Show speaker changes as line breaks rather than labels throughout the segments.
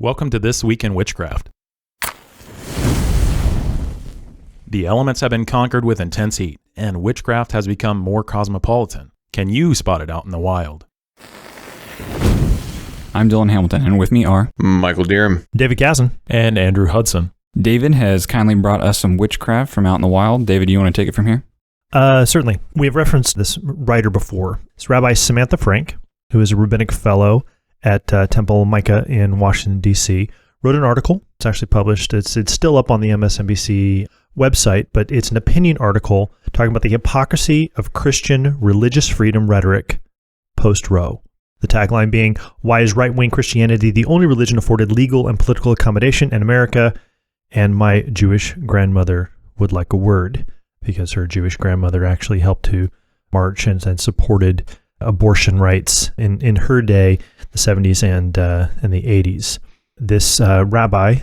Welcome to This Week in Witchcraft. The elements have been conquered with intense heat, and witchcraft has become more cosmopolitan. Can you spot it out in the wild?
I'm Dylan Hamilton, and with me are
Michael Deerham,
David Casson,
And Andrew Hudson.
David has kindly brought us some witchcraft from out in the wild. David, do you want to take it from here?
Certainly. We have referenced this writer before. It's Rabbi Samantha Frank, who is a rabbinic fellow at Temple Micah in Washington, D.C., wrote an article. It's actually published. It's still up on the MSNBC website, but it's an opinion article talking about the hypocrisy of Christian religious freedom rhetoric post-Roe. The tagline being, why is right-wing Christianity the only religion afforded legal and political accommodation in America? And my Jewish grandmother would like a word, because her Jewish grandmother actually helped to march and supported abortion rights in her day, the 70s and the 80s. This Rabbi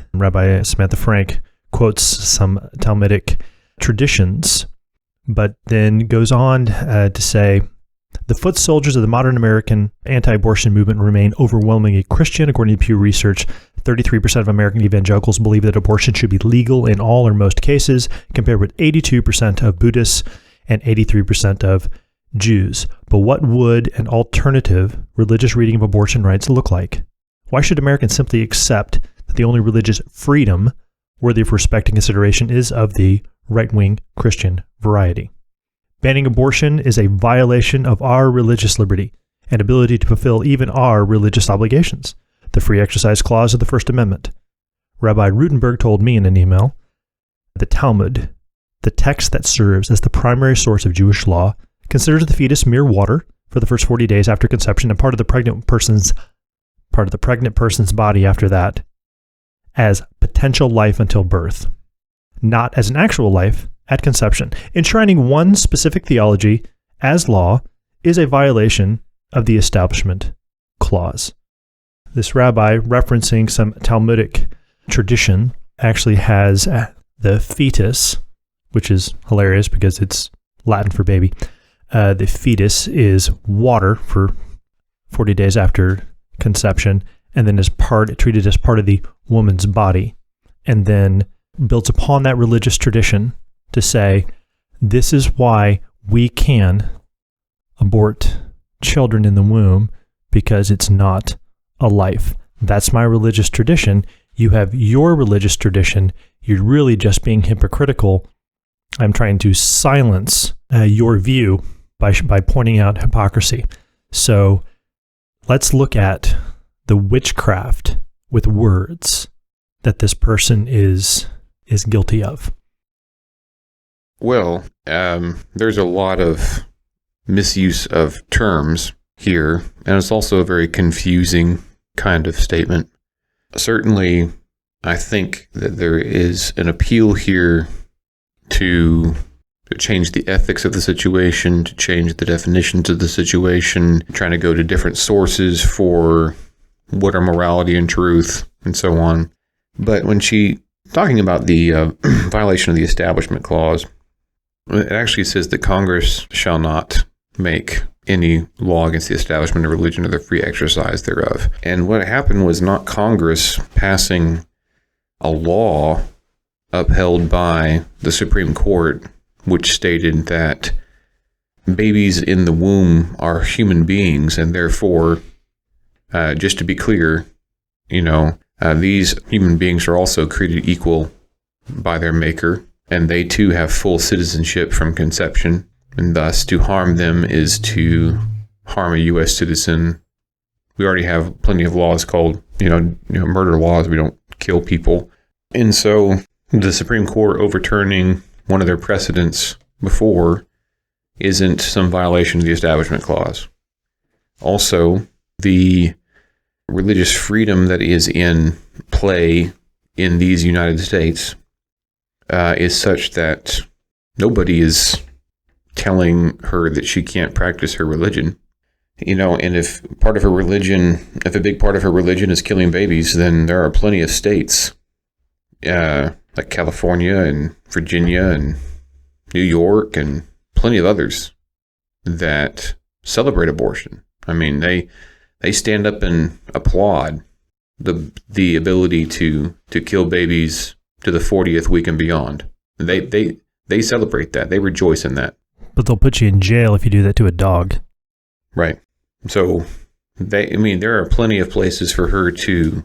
Samantha Frank, quotes some Talmudic traditions, but then goes on to say, the foot soldiers of the modern American anti-abortion movement remain overwhelmingly Christian. According to Pew Research, 33% of American evangelicals believe that abortion should be legal in all or most cases, compared with 82% of Buddhists and 83% of Jews. But what would an alternative religious reading of abortion rights look like? Why should Americans simply accept that the only religious freedom worthy of respect and consideration is of the right-wing Christian variety? Banning abortion is a violation of our religious liberty and ability to fulfill even our religious obligations, the Free Exercise Clause of the First Amendment. Rabbi Rutenberg told me in an email, the Talmud, the text that serves as the primary source of Jewish law, considers the fetus mere water for the first 40 days after conception and part of the pregnant person's body after that as potential life until birth, not as an actual life at conception. Enshrining one specific theology as law is a violation of the Establishment Clause. This rabbi, referencing some Talmudic tradition, actually has the fetus, which is hilarious because it's Latin for baby. The fetus is water for 40 days after conception, and then treated as part of the woman's body, and then builds upon that religious tradition to say, this is why we can abort children in the womb, because it's not a life. That's my religious tradition. You have your religious tradition. You're really just being hypocritical. I'm trying to silence your view by pointing out hypocrisy. So let's look at the witchcraft with words that this person is guilty of.
Well, there's a lot of misuse of terms here, and it's also a very confusing kind of statement. Certainly, I think that there is an appeal here to change the ethics of the situation, to change the definitions of the situation, trying to go to different sources for what are morality and truth, and so on. But when talking about the violation of the Establishment Clause, it actually says that Congress shall not make any law against the establishment of religion or the free exercise thereof. And what happened was not Congress passing a law upheld by the Supreme Court, which stated that babies in the womb are human beings, and therefore, just to be clear, these human beings are also created equal by their Maker, and they too have full citizenship from conception, and thus to harm them is to harm a U.S. citizen. We already have plenty of laws called, murder laws. We don't kill people. And so the Supreme Court overturning one of their precedents before isn't some violation of the Establishment Clause. Also, the religious freedom that is in play in these United States is such that nobody is telling her that she can't practice her religion. And if a big part of her religion is killing babies, then there are plenty of states, like California and Virginia and New York and plenty of others that celebrate abortion. I mean, they stand up and applaud the ability to kill babies to the 40th week and beyond. They celebrate that. They rejoice in that.
But they'll put you in jail if you do that to a dog.
Right. So there are plenty of places for her to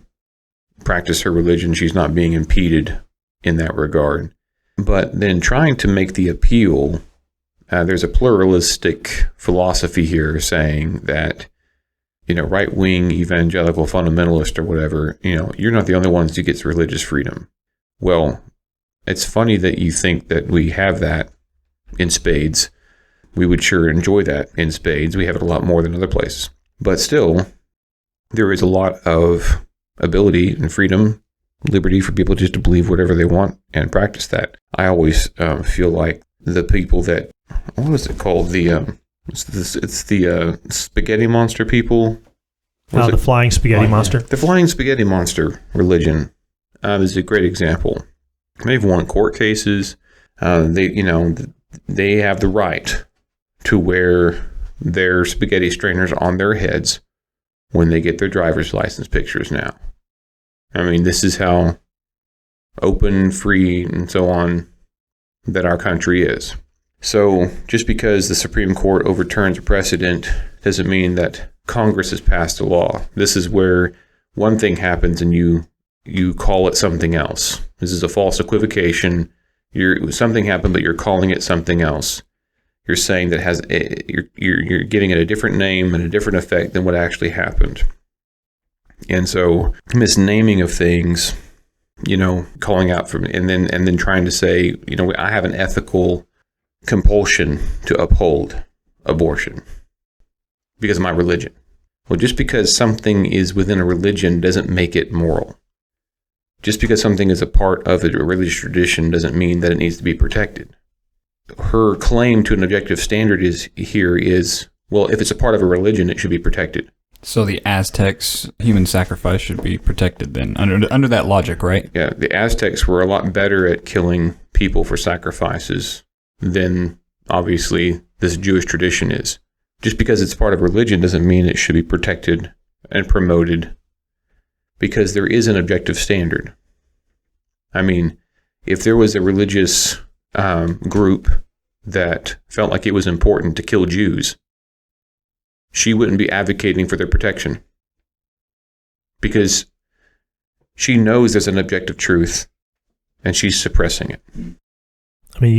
practice her religion. She's not being impeded in that regard. But then trying to make the appeal, there's a pluralistic philosophy here saying that, right-wing evangelical fundamentalist or whatever, you're not the only ones who gets religious freedom. Well, it's funny that you think that we have that in spades. We would sure enjoy that in spades. We have it a lot more than other places. But still, there is a lot of ability and freedom, liberty for people just to believe whatever they want and practice that. I always feel like the people that, what is it called? It's the spaghetti monster people.
The flying spaghetti monster.
The flying spaghetti monster religion is a great example. They've won court cases. They have the right to wear their spaghetti strainers on their heads when they get their driver's license pictures now. I mean, this is how open, free, and so on that our country is. So just because the Supreme Court overturns a precedent doesn't mean that Congress has passed a law. This is where one thing happens and you call it something else. This is a false equivocation. Something happened, but you're calling it something else. You're saying that you're giving it a different name and a different effect than what actually happened. And so misnaming of things, calling out from, and then trying to say, I have an ethical compulsion to uphold abortion because of my religion. Well, just because something is within a religion doesn't make it moral. Just because something is a part of a religious tradition doesn't mean that it needs to be protected. Her claim to an objective standard is, well, if it's a part of a religion, it should be protected.
So the Aztecs' human sacrifice should be protected then, under that logic, right?
Yeah, the Aztecs were a lot better at killing people for sacrifices than, obviously, this Jewish tradition is. Just because it's part of religion doesn't mean it should be protected and promoted, because there is an objective standard. I mean, if there was a religious group that felt like it was important to kill Jews, she wouldn't be advocating for their protection because she knows there's an objective truth and she's suppressing it.
I mean,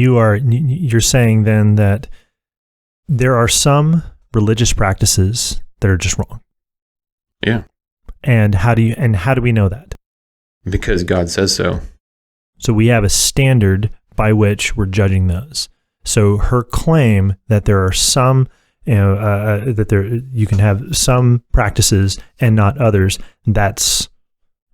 you're saying then that there are some religious practices that are just wrong.
Yeah.
And how do we know that?
Because God says so.
So we have a standard by which we're judging those. So her claim that there are some, you can have some practices and not others, that's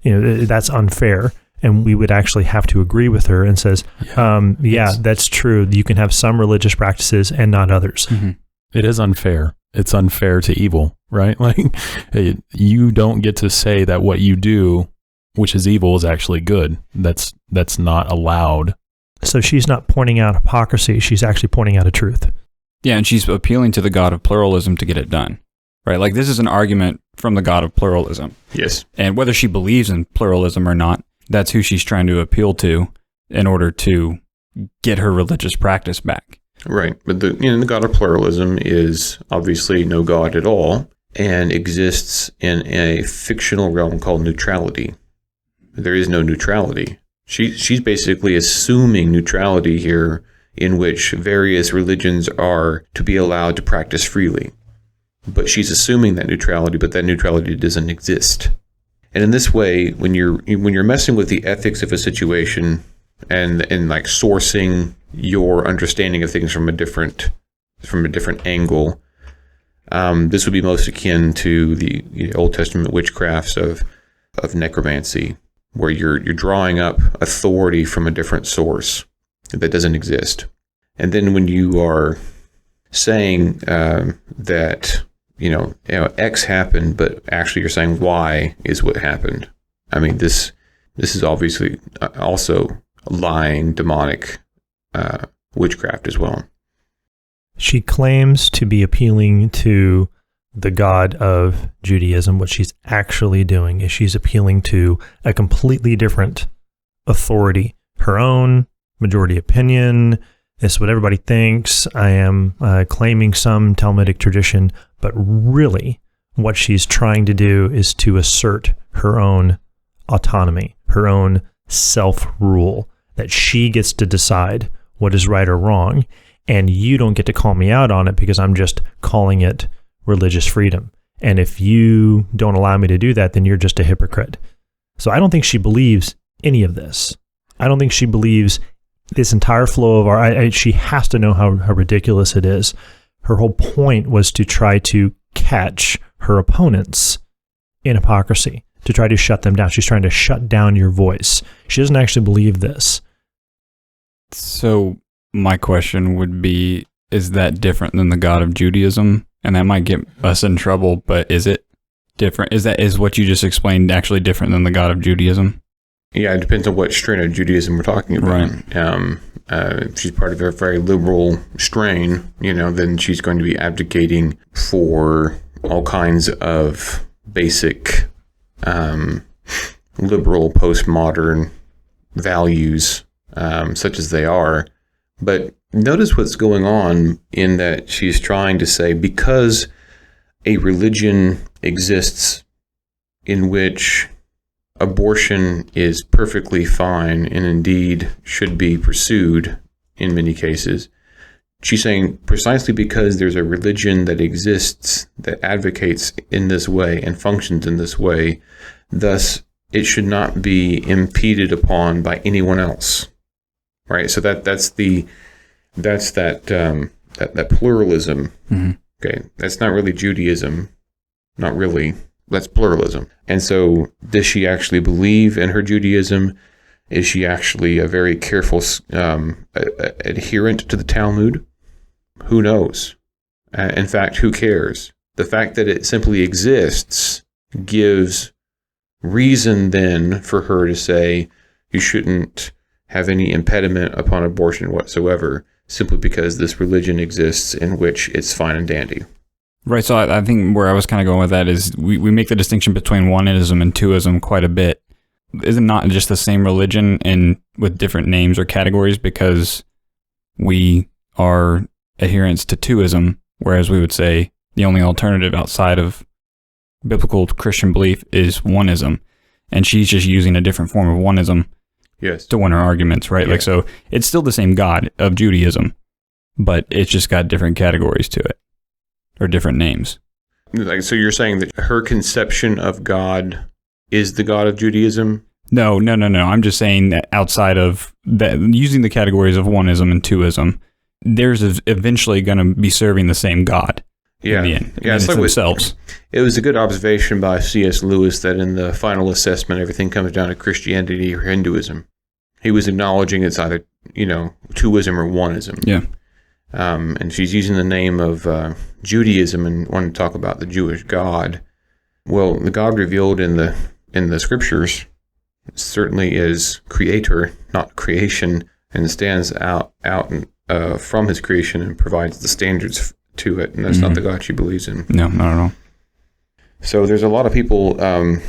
unfair. And we would actually have to agree with her and says, that's true. You can have some religious practices and not others.
Mm-hmm. It is unfair. It's unfair to evil, right? Like, you don't get to say that what you do, which is evil, is actually good. That's not allowed.
So she's not pointing out hypocrisy. She's actually pointing out a truth.
Yeah, and she's appealing to the God of pluralism to get it done, right? Like, this is an argument from the God of pluralism.
Yes. And
whether she believes in pluralism or not, that's who she's trying to appeal to in order to get her religious practice back.
Right. But the God of pluralism is obviously no God at all and exists in a fictional realm called neutrality. There is no neutrality. She's basically assuming neutrality here, in which various religions are to be allowed to practice freely. But she's assuming that neutrality, but that neutrality doesn't exist. And in this way, when you're messing with the ethics of a situation and like sourcing your understanding of things from a different angle, this would be most akin to the Old Testament witchcrafts of necromancy, where you're drawing up authority from a different source that doesn't exist. And then when you are saying that X happened, but actually you're saying Y is what happened. I mean, this is obviously also lying, demonic witchcraft as well.
She claims to be appealing to the God of Judaism, what she's actually doing is she's appealing to a completely different authority, her own majority opinion. This is what everybody thinks. I am claiming some Talmudic tradition, but really what she's trying to do is to assert her own autonomy, her own self-rule, that she gets to decide what is right or wrong, and you don't get to call me out on it because I'm just calling it religious freedom. And if you don't allow me to do that, then you're just a hypocrite. So I don't think she believes any of this. I don't think she believes this entire flow of she has to know how ridiculous it is. Her whole point was to try to catch her opponents in hypocrisy, to try to shut them down. She's trying to shut down your voice. She doesn't actually believe this.
So my question would be, is that different than the God of Judaism? And that might get us in trouble, but is it different? Is what you just explained actually different than the God of Judaism?
Yeah, it depends on what strain of Judaism we're talking about. Right. If she's part of a very liberal strain, then she's going to be advocating for all kinds of basic liberal postmodern values, such as they are. But notice what's going on in that she's trying to say, because a religion exists in which abortion is perfectly fine and indeed should be pursued in many cases, she's saying precisely because there's a religion that exists that advocates in this way and functions in this way, thus it should not be impeded upon by anyone else. Right? So that's that pluralism. Mm-hmm. Okay, that's not really Judaism. Not really. That's pluralism. And so, does she actually believe in her Judaism? Is she actually a very careful adherent to the Talmud? Who knows? In fact, who cares? The fact that it simply exists gives reason then for her to say you shouldn't have any impediment upon abortion whatsoever, simply because this religion exists in which it's fine and dandy.
Right, so I think where I was kind of going with that is we make the distinction between oneism and twoism quite a bit. Is it not just the same religion and with different names or categories because we are adherents to twoism, whereas we would say the only alternative outside of biblical Christian belief is oneism, and she's just using a different form of oneism to win her arguments, right? Yeah. Like, so it's still the same God of Judaism, but it's just got different categories to it. Or different names.
Like, so you're saying that her conception of God is the God of Judaism?
No. I'm just saying that outside of that, using the categories of oneism and twoism, there's eventually going to be serving the same God.
Yeah,
in the end.
Yeah.
It's like themselves.
It was a good observation by C.S. Lewis that in the final assessment, everything comes down to Christianity or Hinduism. He was acknowledging it's either twoism or oneism. Yeah. And she's using the name of Judaism and wanting to talk about the Jewish God. Well, the God revealed in the scriptures certainly is creator, not creation, and stands out from his creation and provides the standards to it. And that's not the God she believes in.
No, not at all.
So there's a lot of people trying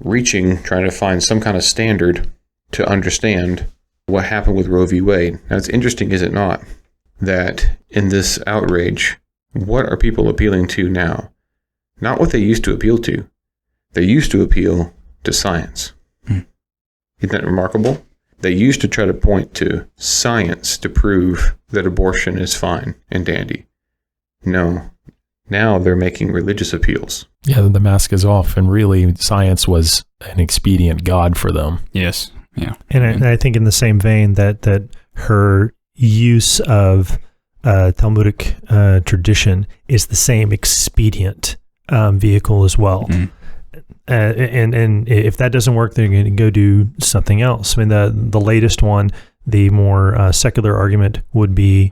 to find some kind of standard to understand what happened with Roe v. Wade. Now, it's interesting, is it not, that in this outrage, what are people appealing to now? Not what they used to appeal to. They used to appeal to science. Isn't that remarkable? They used to try to point to science to prove that abortion is fine and dandy. No. Now they're making religious appeals.
Yeah, the mask is off, and really science was an expedient God for them.
Yes. Yeah.
And I think in the same vein that her use of Talmudic tradition is the same expedient vehicle as well. And if that doesn't work, they're going to go do something else. I mean, the latest one, the more secular argument would be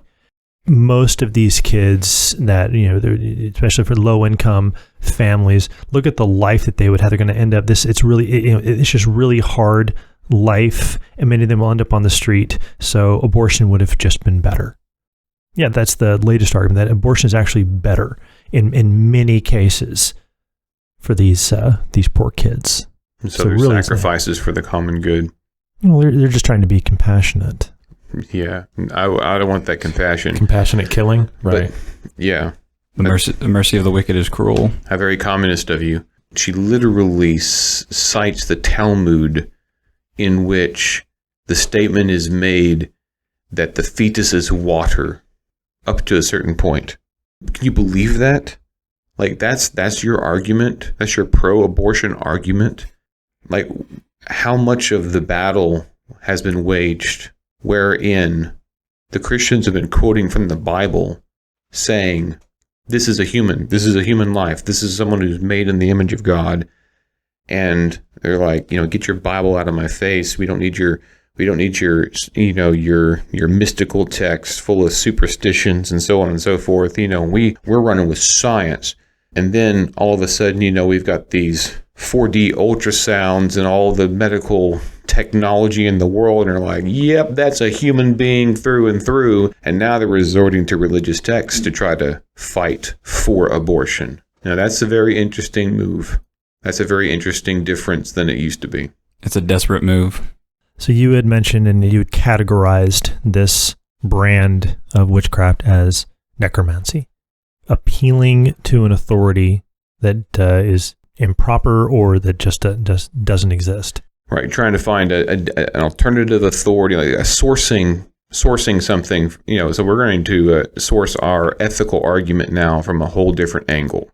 most of these kids that, especially for low income families, look at the life that they would have. They're going to end up it's really, it's just really hard life, and many of them will end up on the street. So abortion would have just been better. Yeah, that's the latest argument, that abortion is actually better in many cases for these poor kids.
And so there's
really
sacrifices for the common good.
Well, they're just trying to be compassionate.
Yeah, I don't want that compassion.
Compassionate killing, right?
But, yeah.
The mercy of the wicked is cruel.
How very communist of you. She literally cites the Talmud, in which the statement is made that the fetus is water up to a certain point. Can you believe that? Like, that's your argument? That's your pro-abortion argument? Like, how much of the battle has been waged wherein the Christians have been quoting from the Bible saying, this is a human life, this is someone who's made in the image of God, and they're like, get your Bible out of my face. We don't need your your mystical text full of superstitions and so on and so forth. We're running with science. And then all of a sudden, we've got these 4D ultrasounds and all the medical technology in the world, and they're like, yep, that's a human being through and through. And now they're resorting to religious texts to try to fight for abortion. Now, that's a very interesting move. That's a very interesting difference than it used to be.
It's a desperate move.
So you had mentioned and you had categorized this brand of witchcraft as necromancy, appealing to an authority that is improper or that just doesn't exist.
Right, trying to find an alternative authority, like sourcing something. So we're going to source our ethical argument now from a whole different angle.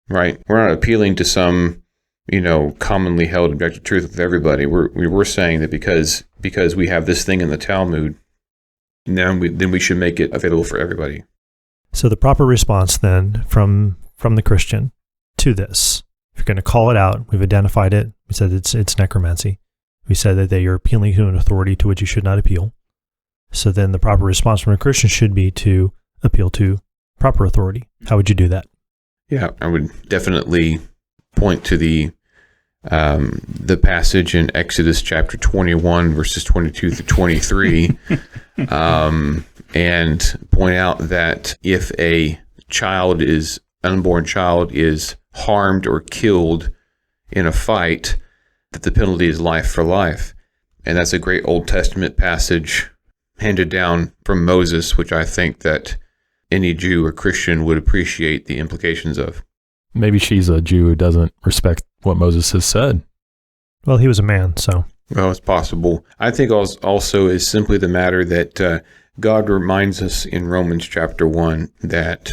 Right, we're not appealing to some commonly held objective truth with everybody. We're saying that because we have this thing in the Talmud, then we should make it available for everybody.
So the proper response then from the Christian to this, if you're going to call it out, we've identified it. We said it's necromancy. We said that you're appealing to an authority to which you should not appeal. So then the proper response from a Christian should be to appeal to proper authority. How would you do that?
Yeah, I would definitely point to the passage in Exodus chapter 21, verses 22 through 23, and point out that if a unborn child is harmed or killed in a fight, that the penalty is life for life. And that's a great Old Testament passage handed down from Moses, which I think that any Jew or Christian would appreciate the implications of.
Maybe she's a Jew who doesn't respect what Moses has said.
Well, he was a man, so.
Well, it's possible. I think also is simply the matter that God reminds us in Romans chapter 1 that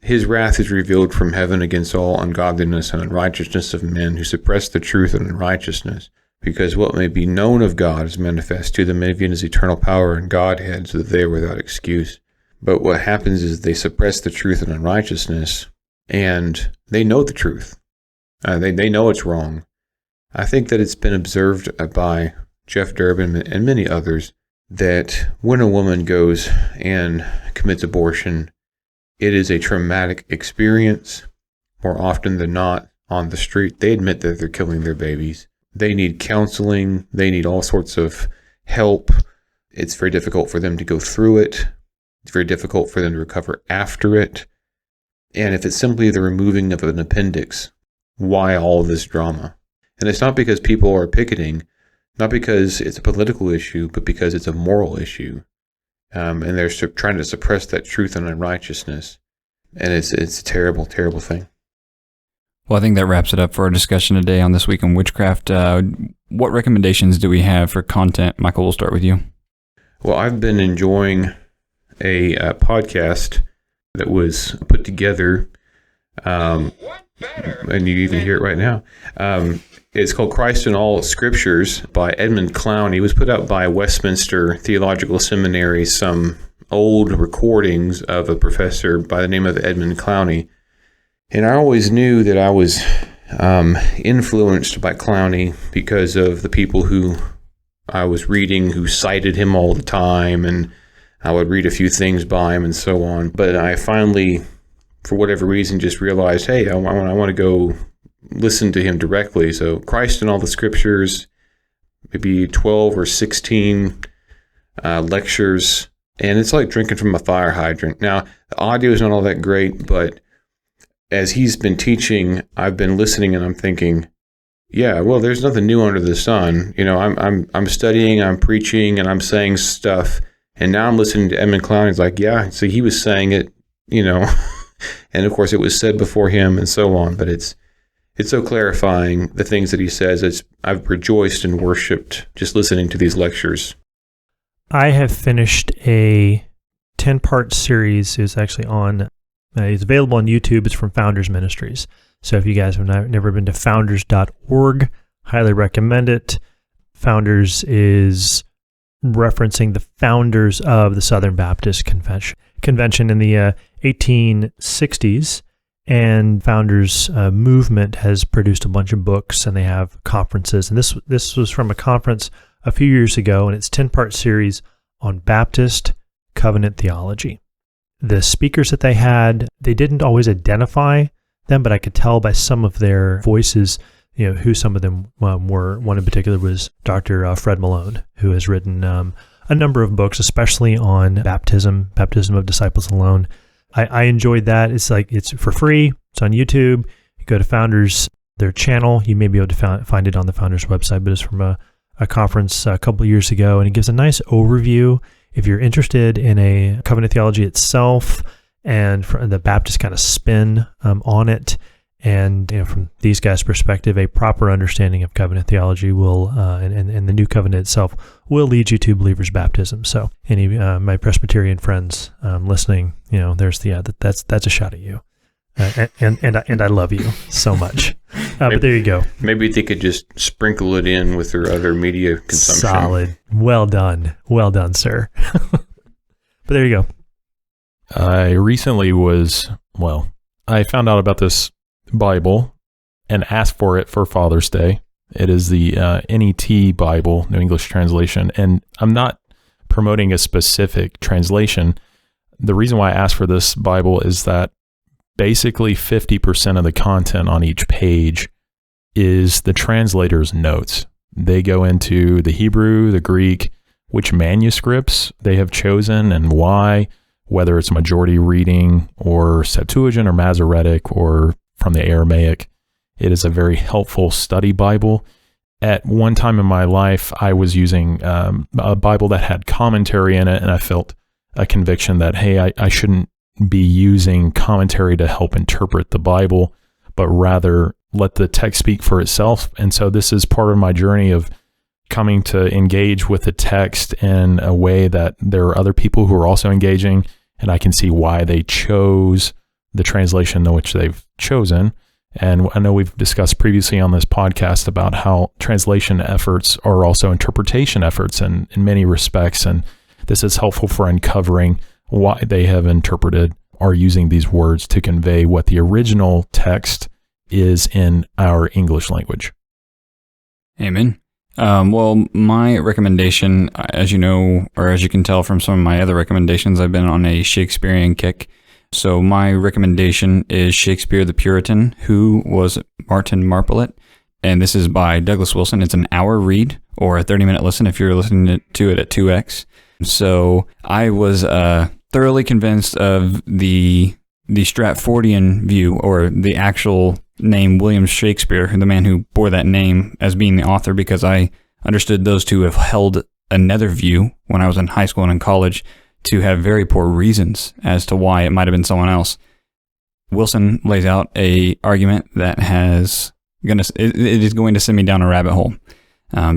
his wrath is revealed from heaven against all ungodliness and unrighteousness of men who suppress the truth and unrighteousness, because what may be known of God is manifest to them, even his eternal power and Godhead, so that they are without excuse. But what happens is they suppress the truth and unrighteousness, and they know the truth. They know it's wrong. I think that it's been observed by Jeff Durbin and many others that when a woman goes and commits abortion, it is a traumatic experience. More often than not, on the street, they admit that they're killing their babies. They need counseling. They need all sorts of help. It's very difficult for them to go through it. It's very difficult for them to recover after it. And if it's simply the removing of an appendix, why all this drama? And it's not because people are picketing, not because it's a political issue, but because it's a moral issue. And they're trying to suppress that truth and unrighteousness. And it's a terrible, terrible thing.
Well, I think that wraps it up for our discussion today on This Week in Witchcraft. What recommendations do we have for content? Michael, we'll start with you.
Well, I've been enjoying a podcast that was put together, and you even hear it right now. It's called Christ in All Scriptures by Edmund Clowney. It was put out by Westminster Theological Seminary, some old recordings of a professor by the name of Edmund Clowney. And I always knew that I was influenced by Clowney because of the people who I was reading who cited him all the time, and I would read a few things by him and so on. But I finally, for whatever reason, just realized, hey, I want to go listen to him directly. So Christ in All the Scriptures, maybe 12 or 16 lectures, and it's like drinking from a fire hydrant. Now, the audio is not all that great, but as he's been teaching, I've been listening and I'm thinking, yeah, well, there's nothing new under the sun. You know, I'm studying, I'm preaching, and I'm saying stuff, and now I'm listening to Edmund Clowney. It's like, yeah, so he was saying it, you know, and of course it was said before him and so on. But it's so clarifying, the things that he says. I've rejoiced and worshipped just listening to these lectures.
I have finished a 10-part series. It's actually on. It's available on YouTube. It's from Founders Ministries. So if you guys have never been to founders.org, highly recommend it. Founders is referencing the founders of the Southern Baptist Convention in the 1860s. And Founders movement has produced a bunch of books, and they have conferences. And this was from a conference a few years ago, and it's a 10-part series on Baptist Covenant Theology. The speakers that they had, they didn't always identify them, but I could tell by some of their voices, you know, who some of them were. One in particular was Dr. Fred Malone, who has written a number of books, especially on baptism of disciples alone. I enjoyed that. It's for free. It's on YouTube. You go to Founders, their channel. You may be able to find it on the Founders website, but it's from a conference a couple of years ago, and it gives a nice overview. If you're interested in a covenant theology itself and for the Baptist kind of spin on it, and you know, from these guys' perspective, a proper understanding of covenant theology will and the new covenant itself will lead you to believer's baptism. So, any my Presbyterian friends listening, you know, there's that's a shot at you, and I love you so much. But there you go.
Maybe they could just sprinkle it in with their other media consumption.
Solid. Well done, sir. But there you go.
I recently I found out about this Bible and asked for it for Father's Day. It is the NET Bible, New English Translation, and I'm not promoting a specific translation. The reason why I asked for this Bible is that basically 50% of the content on each page is the translator's notes. They go into the Hebrew, the Greek, which manuscripts they have chosen and why, whether it's majority reading or Septuagint or Masoretic or from the Aramaic. It is a very helpful study Bible. At one time in my life, I was using a Bible that had commentary in it, and I felt a conviction that, hey, I shouldn't be using commentary to help interpret the Bible, but rather let the text speak for itself. And so this is part of my journey of coming to engage with the text in a way that there are other people who are also engaging, and I can see why they chose the translation in which they've chosen. And I know we've discussed previously on this podcast about how translation efforts are also interpretation efforts in many respects, and this is helpful for uncovering why they have interpreted or using these words to convey what the original text is in our English language.
Amen. Well, my recommendation, as you know, or as you can tell from some of my other recommendations, I've been on a Shakespearean kick. So my recommendation is Shakespeare the Puritan, Who Was Martin Marprelate? And this is by Douglas Wilson. It's an hour read or a 30-minute listen if you're listening to it at 2x. So I was thoroughly convinced of the Stratfordian view, or the actual name William Shakespeare, the man who bore that name, as being the author, because I understood those two have held another view when I was in high school and in college to have very poor reasons as to why it might have been someone else. Wilson lays out a argument that it is going to send me down a rabbit hole,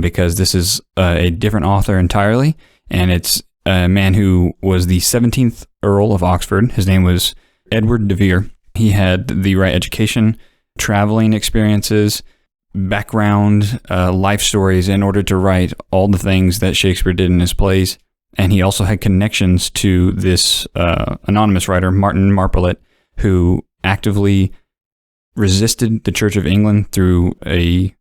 because this is a different author entirely, and it's a man who was the 17th Earl of Oxford. His name was Edward de Vere. He had the right education, traveling experiences, background, life stories in order to write all the things that Shakespeare did in his plays. And he also had connections to this anonymous writer, Martin Marprelate, who actively resisted the Church of England through a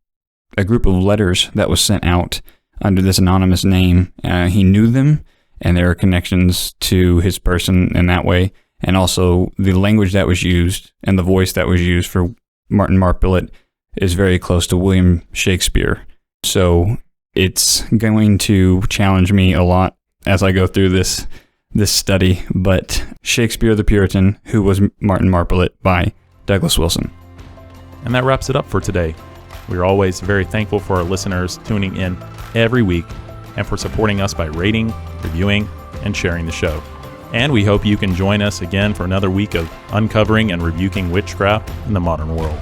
group of letters that was sent out under this anonymous name. He knew them, and there are connections to his person in that way. And also the language that was used and the voice that was used for Martin Marprelate is very close to William Shakespeare. So it's going to challenge me a lot as I go through this study. But Shakespeare the Puritan, Who Was Martin Marprelate? By Douglas Wilson.
And that wraps it up for today. We are always very thankful for our listeners tuning in every week and for supporting us by rating, reviewing, and sharing the show. And we hope you can join us again for another week of uncovering and rebuking witchcraft in the modern world.